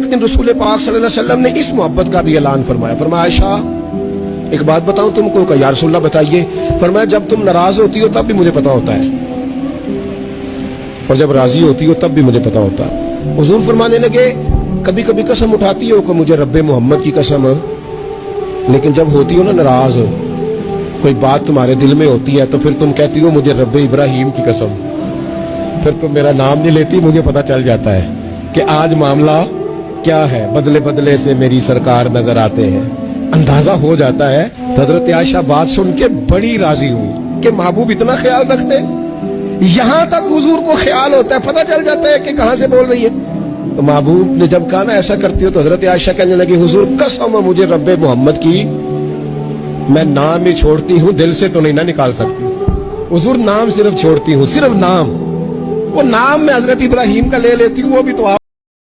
दिन रसूल पाक सल्लल्लाहु अलैहि वसल्लम ने इस मोहब्बत का भी ऐलान फरमाया। फरमाया आयशा एक बात बताऊं तुमको? कहा या रसूलल्लाह बताइए। फरमाया जब तुम नाराज होती हो तब भी मुझे पता होता है, और जब राजी होती हो तब भी मुझे पता होता है। हुजूर फरमाने लगे कभी कभी कसम उठाती हो कि मुझे रब्बे मोहम्मद की कसम, लेकिन जब होती हो ना नाराज, कोई बात तुम्हारे दिल में होती है तो फिर तुम कहती हो मुझे रब्बे इब्राहिम की कसम। फिर तुम मेरा नाम नहीं लेती, मुझे पता चल जाता है कि आज मामला क्या है। बदले बदले से मेरी सरकार नजर आते हैं, अंदाजा हो जाता है। हजरत आयशा बात सुन के बड़ी राजी हुई कि महबूब इतना ख्याल रखते। यहां तक हुजूर को ख्याल होता है, पता चल जाता है कि कहां से बोल रही है। तो महबूब ने जब कहा ना ऐसा करती हो, तो हजरत आयशा कहने लगी हुजूर कसम मुझे रब्बे मोहम्मद की, मैं नाम ही छोड़ती हूँ, दिल से तो नहीं ना निकाल सकती। हुजूर नाम सिर्फ छोड़ती हूँ, सिर्फ नाम। वो नाम मैं हजरत इब्राहिम का ले लेती हूँ, वो भी तो आप